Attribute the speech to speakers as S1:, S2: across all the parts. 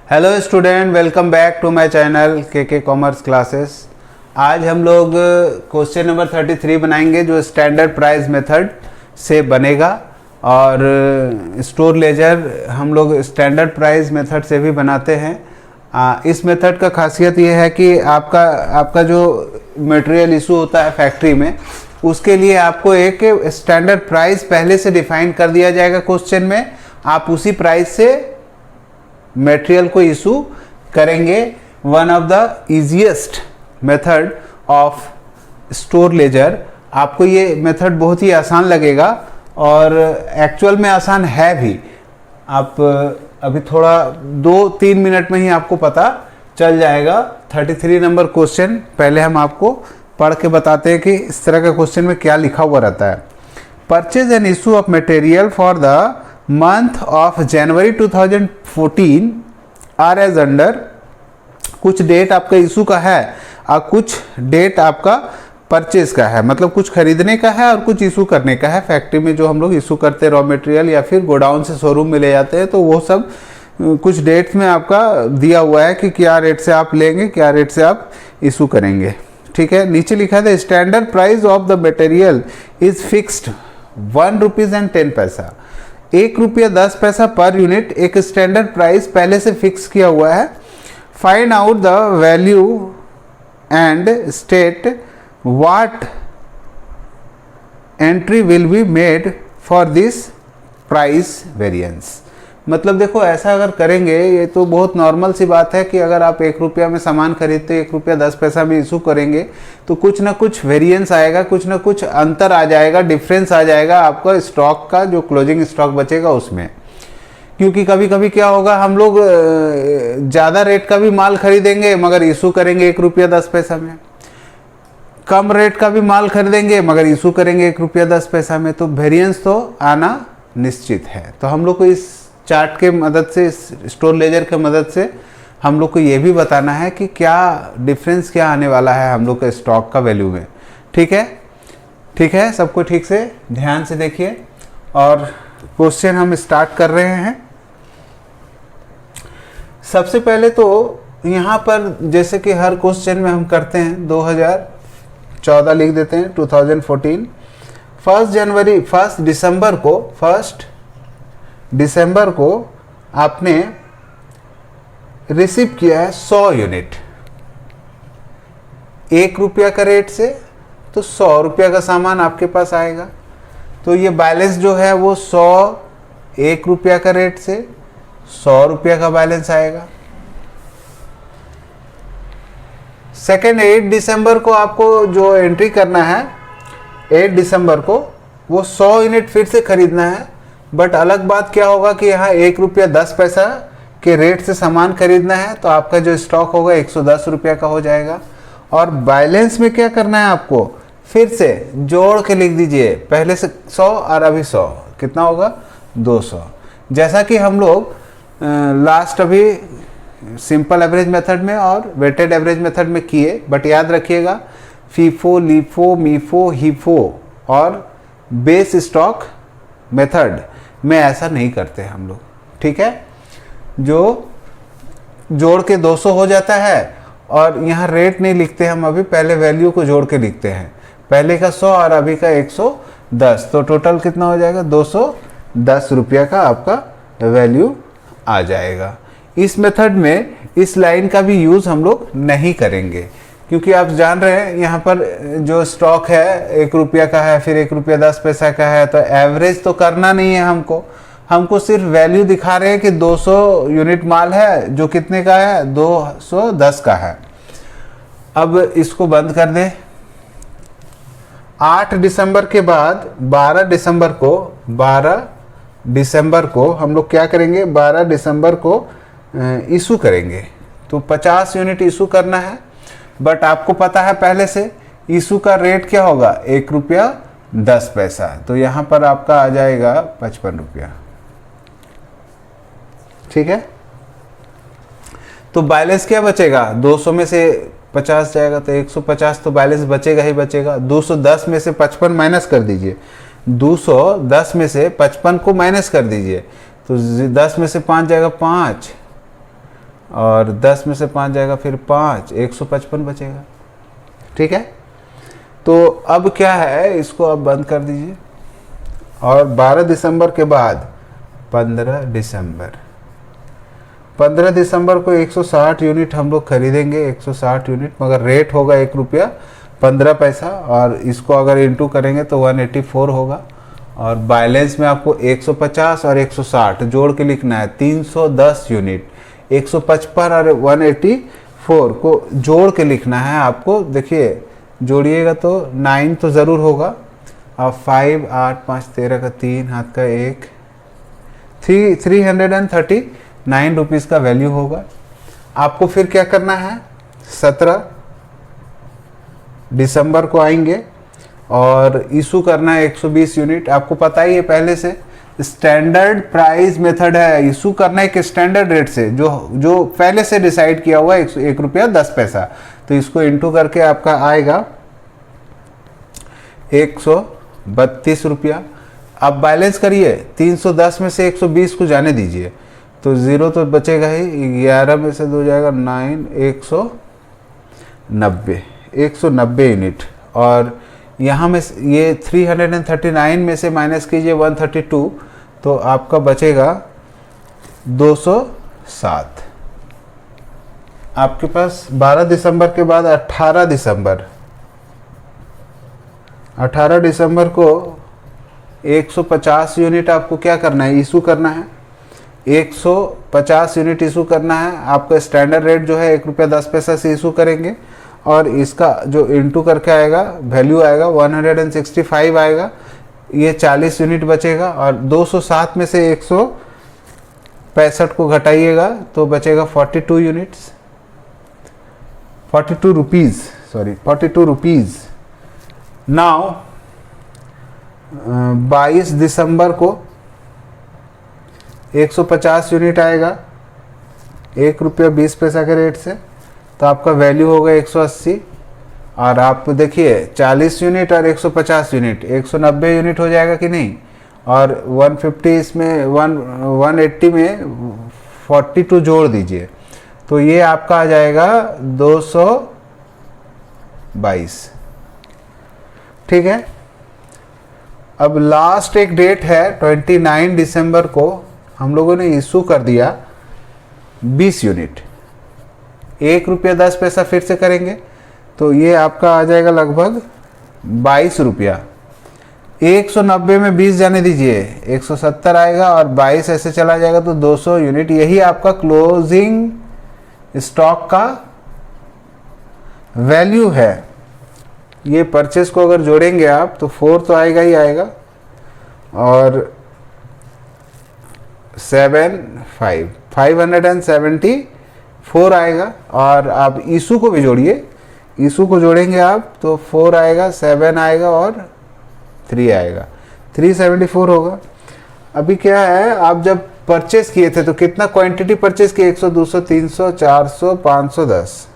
S1: Hello student, welcome back to my channel के commerce classes. आज हम लोग क्वेश्चन नंबर 33 बनाएंगे जो स्टैंडर्ड प्राइस मेथड से बनेगा, और स्टोर लेजर हम लोग स्टैंडर्ड प्राइस मेथड से भी बनाते हैं। इस मेथड का खासियत ये है कि आपका जो मटेरियल इशू होता है फैक्ट्री में, उसके लिए आपको एक स्टैंडर्ड प्राइस पहले से डिफाइन कर दिया जाएगा क्वेश्चन में। आप उसी प्राइस से मटेरियल को इशू करेंगे। One of the easiest method of store laser. आपको ये मेथड बहुत ही आसान लगेगा और एक्चुअल में आसान है भी। आप अभी थोड़ा 2-3 मिनट में ही आपको पता चल जाएगा। 33 नंबर क्वेश्चन पहले हम आपको पढ़ के बताते हैं कि इस तरह का क्वेश्चन में क्या लिखा हुआ रहता है। Purchase and issue of material for the month of January 2014 are as under. कुछ डेट आपका इशू का है और कुछ डेट आपका परचेज का है, मतलब कुछ खरीदने का है और कुछ इशू करने का है। फैक्ट्री में जो हम लोग इशू करते हैं रॉ मटेरियल या फिर गोडाउन से शोरूम में ले जाते हैं, तो वो सब कुछ डेट्स में आपका दिया हुआ है कि क्या रेट से आप लेंगे, क्या रेट से आप इशू करेंगे। ठीक है, नीचे लिखा है standard price of the material is fixed ₹1.10। 1 रुपया 10 पैसा पर यूनिट एक स्टैंडर्ड प्राइस पहले से फिक्स किया हुआ है। Find out the value and state what entry will be made for this price variance. मतलब देखो, ऐसा अगर करेंगे, ये तो बहुत नॉर्मल सी बात है कि अगर आप 1 रुपया में सामान खरीदते 1 रुपया 10 पैसा में इशू करेंगे तो कुछ ना कुछ वेरिएंस आएगा, कुछ ना कुछ अंतर आ जाएगा, डिफरेंस आ जाएगा आपका स्टॉक का, जो क्लोजिंग स्टॉक बचेगा उसमें। क्योंकि कभी कभी क्या होगा, हम लोग ज़्यादा रेट का भी माल खरीदेंगे मगर इशू करेंगे 1 रुपया 10 पैसा में, कम रेट का भी माल खरीदेंगे मगर इशू करेंगे 1 रुपया 10 पैसा में। तो वेरिएंस तो आना निश्चित है। तो हम लोग को इस चार्ट के मदद से, इस स्टोर लेजर के मदद से हम लोग को ये भी बताना है कि क्या डिफरेंस क्या आने वाला है हम लोग के स्टॉक का वैल्यू में। ठीक है, ठीक है, सबको ठीक से ध्यान से देखिए और क्वेश्चन हम स्टार्ट कर रहे हैं। सबसे पहले तो यहाँ पर जैसे कि हर क्वेश्चन में हम करते हैं 2014 लिख देते हैं, 2014। 1 दिसंबर को आपने रिसीव किया है 100 यूनिट 1 रुपया का रेट से, तो 100 रुपया का सामान आपके पास आएगा। तो ये बैलेंस जो है वो 1 रुपया का रेट से 100 रुपया का बैलेंस आएगा। सेकेंड 8 दिसंबर को आपको जो एंट्री करना है, 8 दिसंबर को वो 100 यूनिट फिर से खरीदना है। बट अलग बात क्या होगा कि यहाँ 1 रुपया 10 पैसा के रेट से सामान खरीदना है, तो आपका जो स्टॉक होगा 110 रुपया का हो जाएगा। और बैलेंस में क्या करना है आपको, फिर से जोड़ के लिख दीजिए, पहले से 100 और अभी 100, कितना होगा 200। जैसा कि हम लोग लास्ट अभी सिंपल एवरेज मेथड में और वेटेड एवरेज मेथड में किए। बट याद रखिएगा, फीफो, लीफो, मीफो, हीफो और बेस स्टॉक मेथड में ऐसा नहीं करते हम लोग। ठीक है, जो जोड़ के 200 हो जाता है और यहाँ रेट नहीं लिखते हम, अभी पहले वैल्यू को जोड़ के लिखते हैं, पहले का 100 और अभी का 110, तो टोटल कितना हो जाएगा 210 रुपया का आपका वैल्यू आ जाएगा। इस मेथड में इस लाइन का भी यूज़ हम लोग नहीं करेंगे, क्योंकि आप जान रहे हैं यहाँ पर जो स्टॉक है 1 रुपया का है, फिर 1 रुपया 10 पैसा का है, तो एवरेज तो करना नहीं है हमको सिर्फ वैल्यू दिखा रहे हैं कि 200 यूनिट माल है जो कितने का है, 210 का है। अब इसको बंद कर दें। 8 दिसंबर के बाद 12 दिसंबर को हम लोग क्या करेंगे, 12 दिसंबर को इशू करेंगे। तो 50 यूनिट इशू करना है। बट आपको पता है पहले से इशू का रेट क्या होगा, 1 रुपया 10 पैसा। तो यहाँ पर आपका आ जाएगा 55 रुपया। ठीक है, तो बैलेंस क्या बचेगा, 200 में से 50 जाएगा तो 150, तो बैलेंस बचेगा ही बचेगा। 210 में से 55 माइनस कर दीजिए, 210 में से 55 को माइनस कर दीजिए, तो 10 में से 5 जाएगा 5, और 10 में से 5 जाएगा फिर 5, 155 बचेगा। ठीक है, तो अब क्या है, इसको आप बंद कर दीजिए। और 12 दिसंबर के बाद 15 दिसंबर को 160 यूनिट हम लोग खरीदेंगे, 160 यूनिट, मगर रेट होगा 1 रुपया 15 पैसा, और इसको अगर इंटू करेंगे तो 184 होगा। और बैलेंस में आपको 150 और 160 जोड़ के लिखना है, 310 यूनिट। 155 और 184 को जोड़ के लिखना है आपको। देखिए जोड़िएगा तो 9 तो ज़रूर होगा। अब 5, 8, 5, 13 का 3, हाथ का 1, 339 रुपीज़ का वैल्यू होगा। आपको फिर क्या करना है, 17 दिसंबर को आएंगे और इशू करना है 120 यूनिट। आपको पता ही है पहले से, स्टैंडर्ड प्राइस मेथड है, इशू करना है एक स्टैंडर्ड रेट से जो पहले से डिसाइड किया हुआ है, 1 रुपया 10 पैसा। तो इसको इंटू करके आपका आएगा 132 रुपया। अब बैलेंस करिए, 310 में से 120 को जाने दीजिए तो 0 तो बचेगा ही, 11 में से 2 जाएगा 9, 190 यूनिट। और यहाँ में ये 339 में से माइनस कीजिए 132, तो आपका बचेगा 207। आपके पास 12 दिसंबर के बाद 18 दिसंबर को 150 यूनिट आपको क्या करना है, इशू करना है। 150 यूनिट इशू करना है। आपका स्टैंडर्ड रेट जो है 1 रुपया 10 पैसा से इशू करेंगे, और इसका जो इंटू करके आएगा वैल्यू आएगा 165 आएगा। ये 40 यूनिट बचेगा, और 207 में से 165 को घटाइएगा तो बचेगा 42 यूनिट्स, 42 रुपीज़। नाउ 22 दिसंबर को 150 यूनिट आएगा 1 रुपया 20 पैसा के रेट से, तो आपका वैल्यू होगा 180। और आप देखिए 40 यूनिट और 150 यूनिट 190 यूनिट हो जाएगा कि नहीं। और 150 इसमें 180 में 42 जोड़ दीजिए तो ये आपका आ जाएगा 222। ठीक है, अब लास्ट एक डेट है 29 दिसंबर को हम लोगों ने इशू कर दिया 20 यूनिट, 1 रुपया 10 पैसा फिर से करेंगे तो ये आपका आ जाएगा लगभग 22 रुपया। 190 में 20 जाने दीजिए 170 आएगा, और 22 ऐसे चला जाएगा तो 200 यूनिट। यही आपका क्लोजिंग स्टॉक का वैल्यू है। ये परचेस को अगर जोड़ेंगे आप तो 4 तो आएगा ही आएगा, और 574 आएगा। और आप इशू को भी जोड़िए, इशू को जोड़ेंगे आप तो 4 आएगा, 7 आएगा और 3 आएगा, 374 होगा। अभी क्या है, आप जब परचेस किए थे तो कितना क्वांटिटी परचेस किए, 100, 200, 300, 400, 510,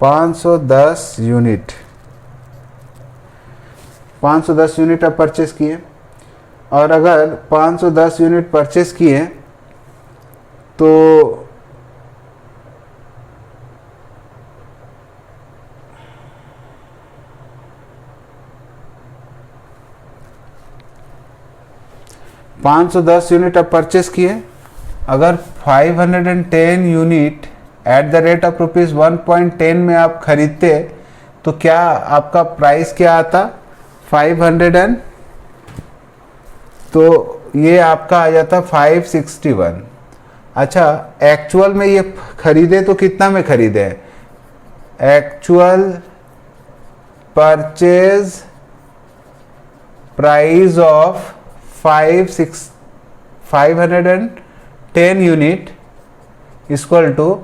S1: 510 यूनिट, 510 यूनिट आप परचेस किए। और अगर 510 यूनिट परचेस किए तो यूनिट आप परचेस किए, अगर 510 unit at the rate of ₹1.10 में आप खरीदते तो क्या आपका प्राइस क्या आता, 500 तो ये आपका आ जाता 561। अच्छा, एक्चुअल में ये खरीदे तो कितना में खरीदे, actual purchase price of 510 unit equal to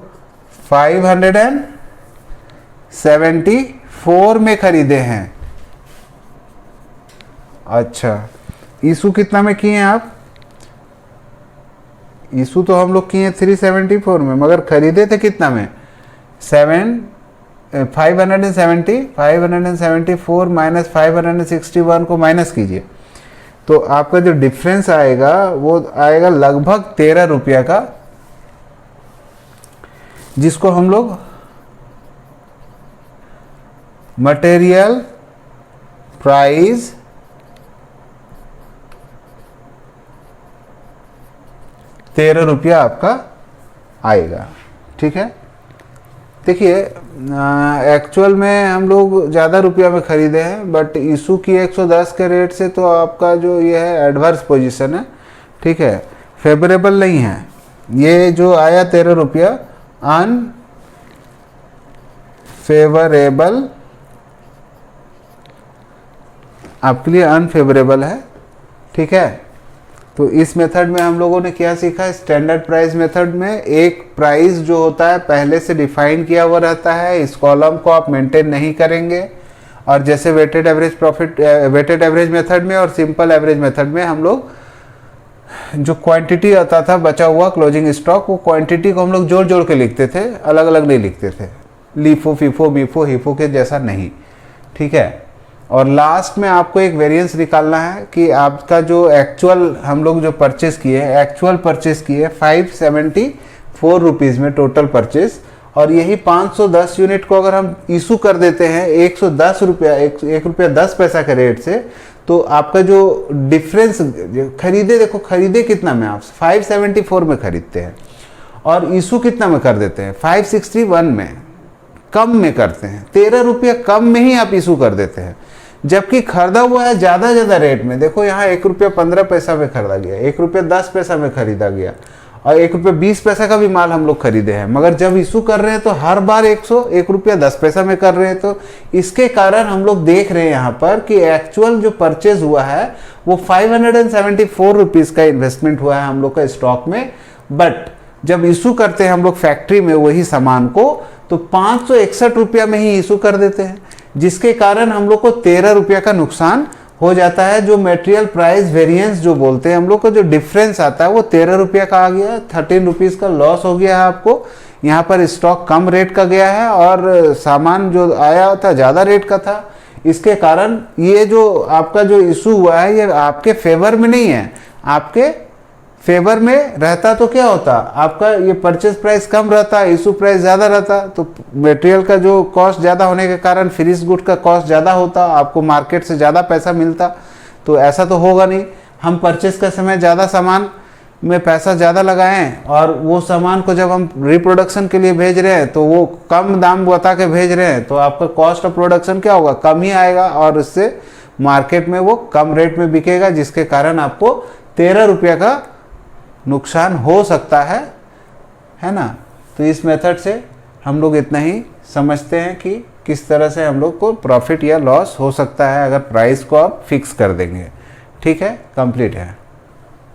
S1: 574 में खरीदे हैं। अच्छा, इशू कितना में किए हैं आप, इशू तो हम लोग किए 374 में, मगर खरीदे थे कितना में, 574 माइनस 561 को माइनस कीजिए तो आपका जो डिफरेंस आएगा वो आएगा लगभग 13 रुपया का जिसको हम लोग मटेरियल प्राइस ₹13 आपका आएगा। ठीक है, देखिए एक्चुअल में हम लोग ज़्यादा रुपया में ख़रीदे हैं, बट इशू की 110 के रेट से तो आपका जो ये है एडवर्स पोजीशन है। ठीक है, फेवरेबल नहीं है। ये जो आया ₹13 अनफेवरेबल, आपके लिए अनफेवरेबल है। ठीक है, तो इस मेथड में हम लोगों ने क्या सीखा, स्टैंडर्ड प्राइस मेथड में एक प्राइस जो होता है पहले से डिफाइन किया हुआ रहता है, इस कॉलम को आप मेंटेन नहीं करेंगे। और जैसे weighted average profit, weighted average method में और सिंपल एवरेज मेथड में हम लोग जो क्वांटिटी आता था बचा हुआ क्लोजिंग स्टॉक, वो क्वांटिटी को हम लोग जोड़ जोड़ के लिखते थे, अलग अलग नहीं लिखते थे, लीफो फीफो मीफो हिफो के जैसा नहीं। ठीक है, और लास्ट में आपको एक वेरिएंस निकालना है कि आपका जो एक्चुअल हम लोग जो परचेस किए, एक्चुअल परचेस किए 574 रुपीज़ में टोटल परचेस, और यही 510 यूनिट को अगर हम इशू कर देते हैं 110 रुपया, ₹1.10 के रेट से, तो आपका जो डिफरेंस खरीदे, देखो खरीदे कितना में आप 574 में खरीदते हैं और इशू कितना में कर देते हैं 561 में, कम में करते हैं, ₹13 कम में ही आप इशू कर देते हैं, जबकि खरीदा हुआ है ज़्यादा रेट में। देखो यहाँ ₹1.15 में खरीदा गया, ₹1.10 में खरीदा गया, और ₹1.20 का भी माल हम लोग खरीदे हैं, मगर जब इशू कर रहे हैं तो हर बार ₹1.10 में कर रहे हैं। तो इसके कारण हम लोग देख रहे हैं यहाँ पर कि एक्चुअल जो परचेज हुआ है वो 574 रुपीज़ का इन्वेस्टमेंट हुआ है हम लोग का स्टॉक में, बट जब इशू करते हैं हम लोग फैक्ट्री में वही सामान को, तो 561 रुपया में ही इशू कर देते हैं, जिसके कारण हम लोग को ₹13 का नुकसान हो जाता है। जो मटेरियल प्राइस वेरिएंस जो बोलते हैं हम लोग का, जो डिफरेंस आता है वो ₹13 का आ गया, ₹13 का लॉस हो गया है आपको। यहाँ पर स्टॉक कम रेट का गया है और सामान जो आया था ज़्यादा रेट का था। इसके कारण ये जो आपका जो इशू हुआ है ये आपके फेवर में नहीं है। आपके फेवर में रहता तो क्या होता, आपका ये परचेज प्राइस कम रहता, इशू प्राइस ज़्यादा रहता, तो मटेरियल का जो कॉस्ट ज़्यादा होने के कारण फिनिश गुड का कॉस्ट ज़्यादा होता, आपको मार्केट से ज़्यादा पैसा मिलता। तो ऐसा तो होगा नहीं। हम परचेज का समय ज़्यादा सामान में पैसा ज़्यादा लगाएं और वो सामान को जब हम रिप्रोडक्शन के लिए भेज रहे हैं तो वो कम दाम बता के भेज रहे हैं, तो आपका कॉस्ट ऑफ प्रोडक्शन क्या होगा, कम ही आएगा, और इससे मार्केट में वो कम रेट में बिकेगा, जिसके कारण आपको ₹13 का नुकसान हो सकता है ना। तो इस मेथड से हम लोग इतना ही समझते हैं कि किस तरह से हम लोग को प्रॉफिट या लॉस हो सकता है अगर प्राइस को आप फिक्स कर देंगे। ठीक है, कंप्लीट है।